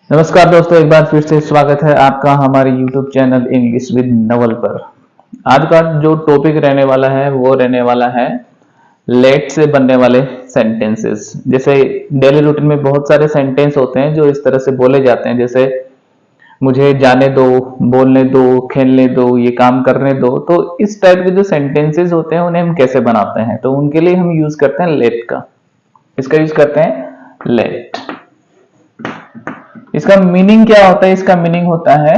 नमस्कार दोस्तों, एक बार फिर से स्वागत है आपका हमारे YouTube channel English with Naval पर। आज का जो टॉपिक रहने वाला है वो रहने वाला है लेट से बनने वाले सेंटेंसेस। जैसे डेली रूटीन में बहुत सारे सेंटेंस होते हैं जो इस तरह से बोले जाते हैं, जैसे मुझे जाने दो, बोलने दो, खेलने दो, ये काम करने दो। तो इस टाइप के जो सेंटेंसेस होते हैं उन्हें हम कैसे बनाते हैं, तो उनके लिए हम यूज करते हैं लेट का। इसका यूज करते हैं लेट। इसका मीनिंग क्या होता है? इसका मीनिंग होता है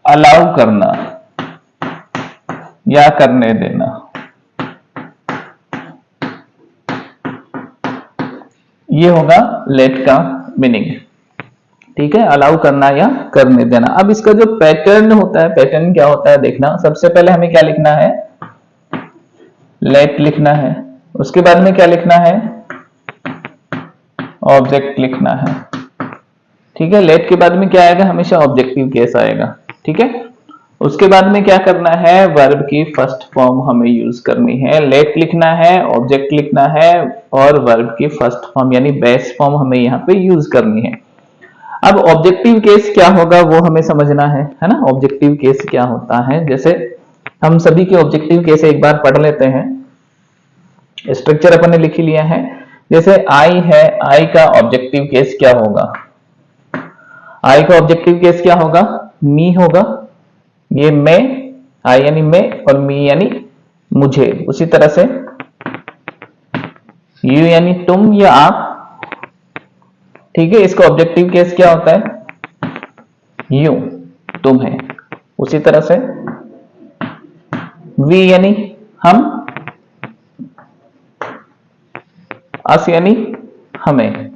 अलाउ करना या करने देना। ये होगा लेट का मीनिंग। ठीक है, अलाउ करना या करने देना। अब इसका जो पैटर्न होता है, पैटर्न क्या होता है देखना। सबसे पहले हमें क्या लिखना है? लेट लिखना है। उसके बाद में क्या लिखना है? ऑब्जेक्ट लिखना है। ठीक है, लेट के बाद में क्या आएगा? हमेशा ऑब्जेक्टिव केस आएगा। ठीक है, उसके बाद में क्या करना है? वर्ब की फर्स्ट फॉर्म हमें यूज करनी है। लेट लिखना है, ऑब्जेक्ट लिखना है और वर्ब की फर्स्ट फॉर्म यानी बेस फॉर्म हमें यहाँ पे यूज करनी है। अब ऑब्जेक्टिव केस क्या होगा वो हमें समझना है ना। ऑब्जेक्टिव केस क्या होता है, जैसे हम सभी के ऑब्जेक्टिव केस एक बार पढ़ लेते हैं। स्ट्रक्चर अपन ने लिख लिया है। जैसे आई है, आई का ऑब्जेक्टिव केस क्या होगा? आई का ऑब्जेक्टिव केस क्या होगा? मी होगा। ये मैं, आई यानी मैं और मी यानी मुझे। उसी तरह से यू यानी तुम या आप। ठीक है, इसका ऑब्जेक्टिव केस क्या होता है? यू, तुम है। उसी तरह से वी यानी हम, अस यानी हमें।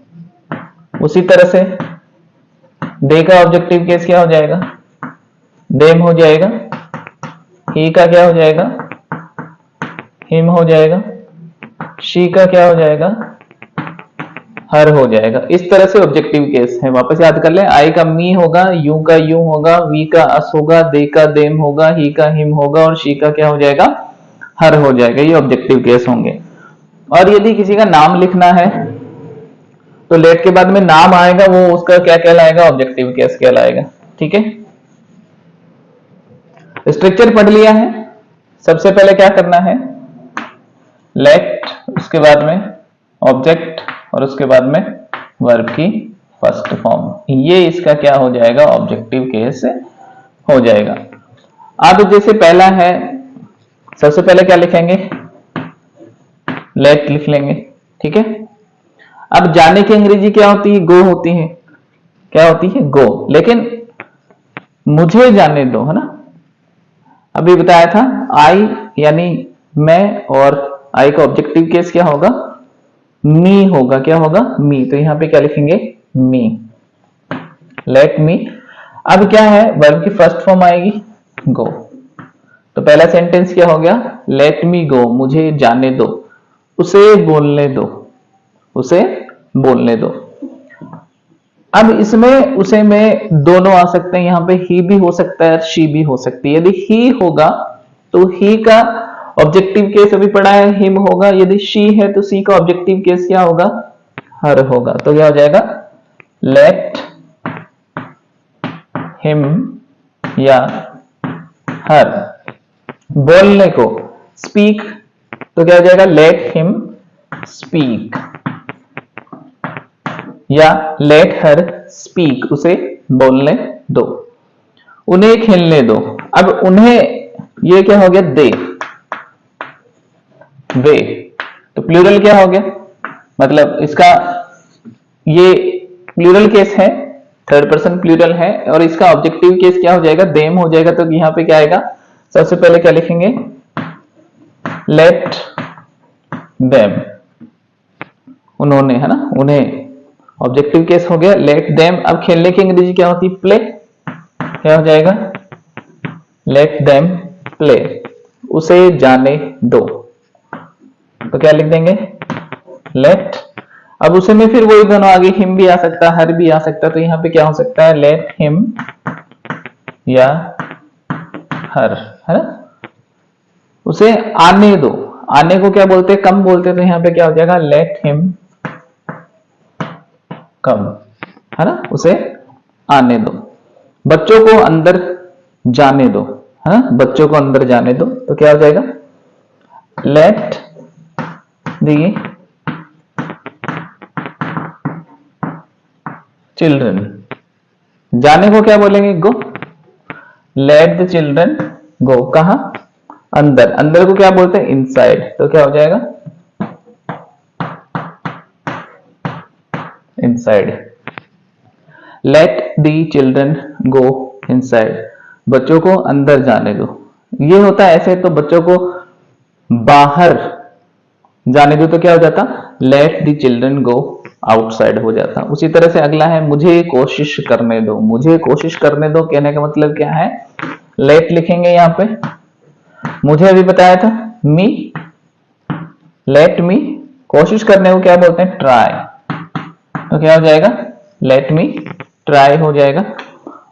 उसी तरह से दे का ऑब्जेक्टिव केस क्या हो जाएगा? देम हो जाएगा। ही का क्या हो जाएगा? हिम हो जाएगा। शी का क्या हो जाएगा? हर हो जाएगा। इस तरह से ऑब्जेक्टिव केस है। वापस याद कर लें। आई का मी होगा, यू का यू होगा, वी का अस होगा, दे का देम होगा, ही का हिम होगा और शी का क्या हो जाएगा? हर हो जाएगा। ये ऑब्जेक्टिव केस होंगे। और यदि किसी का नाम लिखना है तो लेट के बाद में नाम आएगा, वो उसका क्या कहलाएगा? ऑब्जेक्टिव केस कहलाएगा। ठीक है, स्ट्रक्चर पढ़ लिया है। सबसे पहले क्या करना है? लेट, उसके बाद में ऑब्जेक्ट और उसके बाद में वर्ब की फर्स्ट फॉर्म। ये इसका क्या हो जाएगा? ऑब्जेक्टिव केस हो जाएगा। अब जैसे पहला है, सबसे पहले क्या लिखेंगे? लेट लिख लेंगे। ठीक है, अब जाने की अंग्रेजी क्या होती है? गो होती है। क्या होती है? गो। लेकिन मुझे जाने दो, है ना। अभी बताया था आई यानी मैं, और आई का ऑब्जेक्टिव केस क्या होगा? मी होगा। क्या होगा? मी। तो यहां पे क्या लिखेंगे? मी, लेट मी। अब क्या है? वर्ब की फर्स्ट फॉर्म आएगी गो। तो पहला सेंटेंस क्या हो गया? लेट मी गो, मुझे जाने दो, उसे बोलने दो, उसे बोलने दो। अब इसमें उसे में दोनों आ सकते हैं। यहां पे ही भी हो सकता है, शी भी हो सकती है। यदि ही होगा तो ही का ऑब्जेक्टिव केस अभी पढ़ा है, हिम होगा। यदि शी है तो सी का ऑब्जेक्टिव केस क्या होगा? हर होगा। तो क्या हो जाएगा? लेट हिम या हर बोलने को, स्पीक, तो क्या हो जाएगा? लेट हिम स्पीक या लेट हर स्पीक, उसे बोलने दो, उन्हें खेलने दो। अब उन्हें, ये क्या हो गया? दे, वे। तो प्लूरल क्या हो गया? मतलब इसका ये प्लूरल केस है, थर्ड पर्सन प्लूरल है, और इसका ऑब्जेक्टिव केस क्या हो जाएगा? देम हो जाएगा। तो यहां पे क्या आएगा? सबसे पहले क्या लिखेंगे? लेट देम, उन्होंने, है ना, उन्हें। ऑब्जेक्टिव केस हो गया लेट देम। अब खेलने की अंग्रेजी क्या होती है? प्ले। क्या हो जाएगा? लेट देम प्ले, उसे जाने दो। तो क्या लिख देंगे? लेट। अब उसे में फिर वही दोनों आगे, हिम भी आ सकता है, हर भी आ सकता है। तो यहां पे क्या हो सकता है? लेट हिम या हर, है ना। उसे आने दो, आने को क्या बोलते हैं? कम बोलते हैं। तो यहां पे क्या हो जाएगा? Let him come. है ना, उसे आने दो। बच्चों को अंदर जाने दो, है ना, बच्चों को अंदर जाने दो, तो क्या हो जाएगा, लेट दी चिल्ड्रन। जाने को क्या बोलेंगे, गो। लेट द चिल्ड्रन गो, कहा, अंदर। अंदर को क्या बोलते हैं, इनसाइड, तो क्या हो जाएगा, inside. Let the children go inside, बच्चों को अंदर जाने दो। ये होता है ऐसे, तो बच्चों को बाहर जाने दो तो क्या हो जाता, let the children go outside हो जाता। उसी तरह से अगला है, मुझे कोशिश करने दो। मुझे कोशिश करने दो कहने का मतलब क्या है, लेट लिखेंगे यहां पे। मुझे अभी बताया था मी, लेट मी। कोशिश करने को क्या बोलते हैं, ट्राई, तो क्या हो जाएगा, लेट मी ट्राई हो जाएगा।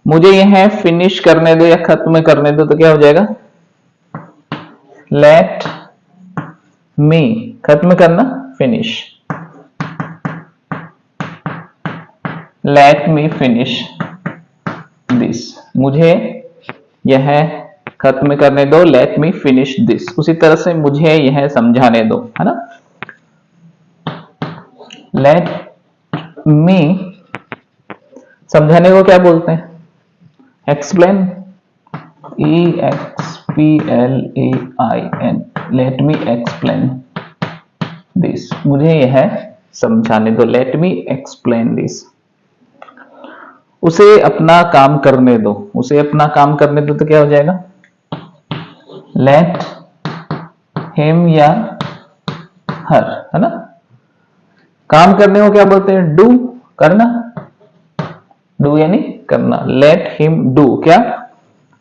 मुझे यह फिनिश करने दो या खत्म करने दो, तो क्या हो जाएगा, लेट मी, खत्म करना, finish, let me finish this. मुझे यह खत्म करने दो, लेट मी फिनिश दिस। उसी तरह से मुझे यह समझाने दो, है ना, लेट मी, समझाने को क्या बोलते हैं, explain, EXPLAIN, let me explain this. मुझे यह समझाने दो, लेट मी एक्सप्लेन दिस। उसे अपना काम करने दो, उसे अपना काम करने दो, तो क्या हो जाएगा, लेट हिम या हर, है ना। काम करने को क्या बोलते हैं, डू, करना, डू यानी करना। लेट हिम डू, क्या,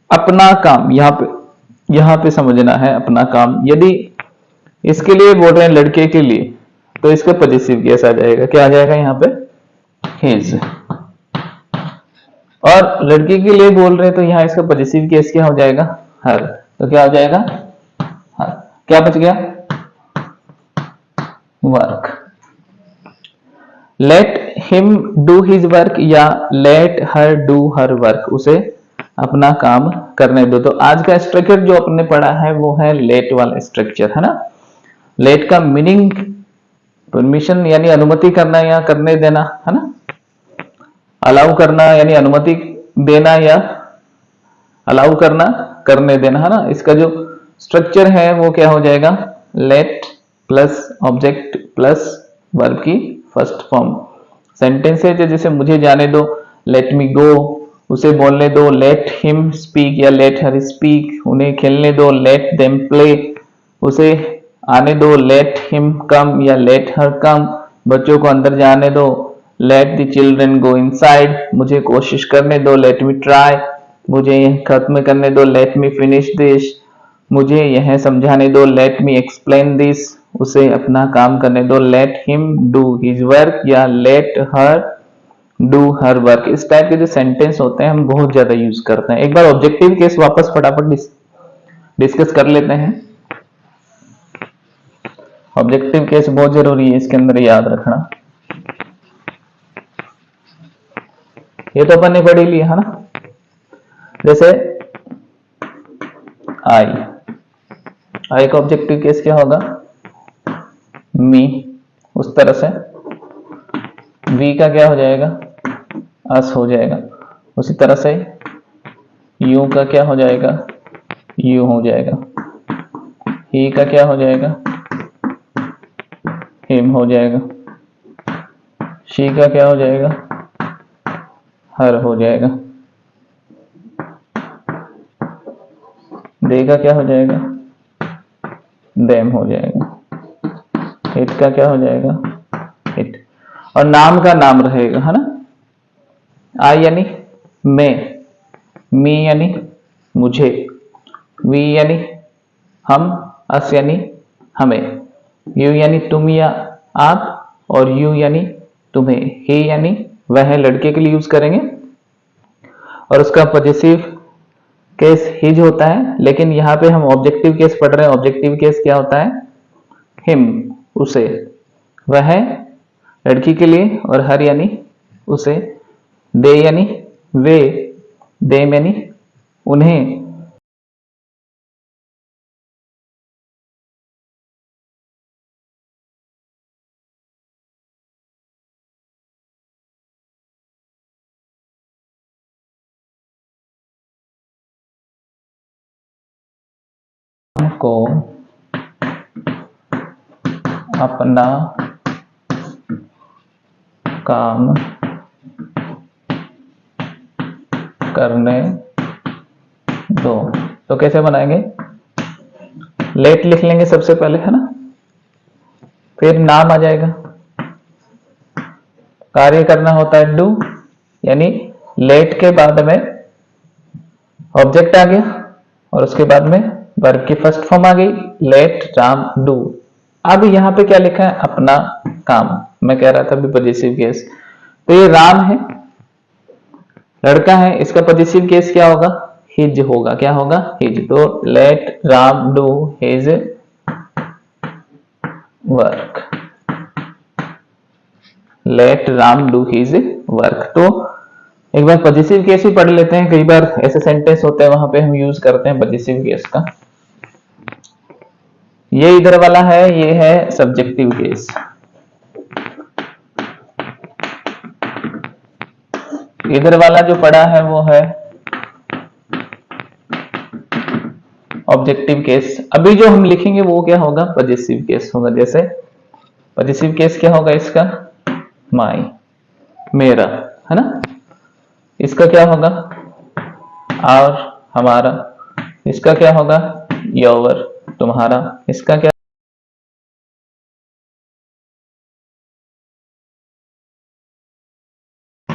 अपना काम। यहां पे समझना है अपना काम। यदि इसके लिए बोल रहे हैं लड़के के लिए, तो इसका पॉजिटिव केस आ जाएगा, क्या आ जाएगा यहाँ पे, हिज। और लड़की के लिए बोल रहे हैं तो यहाँ इसका पॉजिटिव केस क्या हो जाएगा, हर, तो क्या हो जाएगा, हर। क्या बच गया, work. Let him do his work या let her do her work, उसे अपना काम करने दो। तो आज का स्ट्रक्चर जो आपने पढ़ा है वो है लेट वाला स्ट्रक्चर, है ना। लेट का मीनिंग परमिशन यानी अनुमति करना या करने देना, है ना। अलाउ करना यानी अनुमति देना या अलाउ करना, करने देना, है ना। इसका जो स्ट्रक्चर है वो क्या हो जाएगा, late plus object plus verb की फर्स्ट फॉर्म। सेंटेंस है जैसे मुझे जाने दो, लेट मी गो, उसे बोलने दो, लेट हिम स्पीक या लेट हर स्पीक, उन्हें खेलने दो, लेट देम प्ले, उसे आने दो, लेट हिम कम या लेट हर कम, बच्चों को अंदर जाने दो, let the children go inside, मुझे कोशिश करने दो, लेट मी ट्राई, मुझे यह खत्म करने दो, लेट मी फिनिश दिस, मुझे यह समझाने दो, लेट मी एक्सप्लेन दिस, उसे अपना काम करने दो, let him do his work या let her do her work. इस टाइप के जो सेंटेंस होते हैं हम बहुत ज्यादा यूज करते हैं। एक बार ऑब्जेक्टिव केस वापस फटाफट डिस्कस कर लेते हैं। ऑब्जेक्टिव केस बहुत जरूरी है, इसके अंदर याद रखना। ये तो अपन ने पढ़ ही लिया है ना। जैसे आई का ऑब्जेक्टिव केस क्या होगा, मी, उस तरह से वी का क्या हो जाएगा, अस हो जाएगा। उसी तरह से यू का क्या हो जाएगा, यू हो जाएगा। ही का क्या हो जाएगा, हिम हो जाएगा। शी का क्या हो जाएगा, हर हो जाएगा। दे का क्या हो जाएगा, देम हो जाएगा। इट का क्या हो जाएगा, इट। और नाम का नाम रहेगा, है ना। आई यानी मैं, मी यानी मुझे, वी यानी हम, अस यानी हमें, यू यानी तुम या आप, और यू यानी तुम्हें, ही यानी वह लड़के के लिए यूज करेंगे। और उसका पॉजिटिव केस हिज होता है, लेकिन यहाँ पे हम ऑब्जेक्टिव केस पढ़ रहे हैं। ऑब्जेक्टिव केस क्या होता है, हिम, उसे, वह लड़की के लिए, और हर यानी उसे दे यानी वे, देम यानी उन्हें, को अपना काम करने दो। तो कैसे बनाएंगे? लेट लिख लेंगे सबसे पहले, है ना, फिर नाम आ जाएगा। कार्य करना होता है डू, यानी लेट के बाद में ऑब्जेक्ट आ गया और उसके बाद में वर्ब की फर्स्ट फॉर्म आ गई, लेट राम डू। अब यहाँ पे क्या लिखा है? अपना काम। मैं कह रहा था अभी पॉजिटिव केस, तो ये राम है, लड़का है, इसका पॉजिटिव केस क्या होगा? हिज होगा। क्या होगा? हिज। तो let Ram do his work, let Ram do his work. तो एक बार पॉजिटिव केस ही पढ़ लेते हैं, कई बार ऐसे सेंटेंस होते हैं वहां पे हम यूज करते हैं पॉजिटिव केस का। ये इधर वाला है, ये है सब्जेक्टिव केस। इधर वाला जो पड़ा है वो है ऑब्जेक्टिव केस। अभी जो हम लिखेंगे वो क्या होगा? पॉजिटिव केस होगा। जैसे पॉजिटिव केस क्या होगा इसका? माई, मेरा, है ना। इसका क्या होगा? और, हमारा। इसका क्या होगा? योर, तुम्हारा। इसका क्या?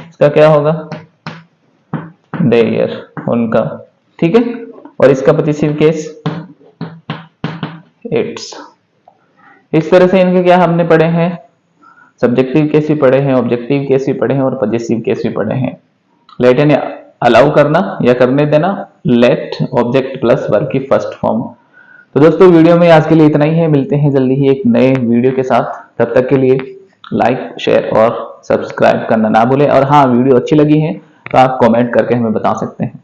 इसका क्या होगा? देयर, उनका। ठीक है। और इसका पॉजिटिव केस इट्स। इस तरह से इनके क्या हमने पढ़े हैं? सब्जेक्टिव केस भी पढ़े हैं, ऑब्जेक्टिव केस भी पढ़े हैं और पॉजिटिव केस भी पढ़े हैं। लेट यानी अलाउ करना या करने देना, लेट ऑब्जेक्ट प्लस वर्ब की फर्स्ट फॉर्म। तो दोस्तों वीडियो में आज के लिए इतना ही है, मिलते हैं जल्दी ही एक नए वीडियो के साथ। तब तक के लिए लाइक, शेयर और सब्सक्राइब करना ना भूलें। और हाँ, वीडियो अच्छी लगी है तो आप कमेंट करके हमें बता सकते हैं।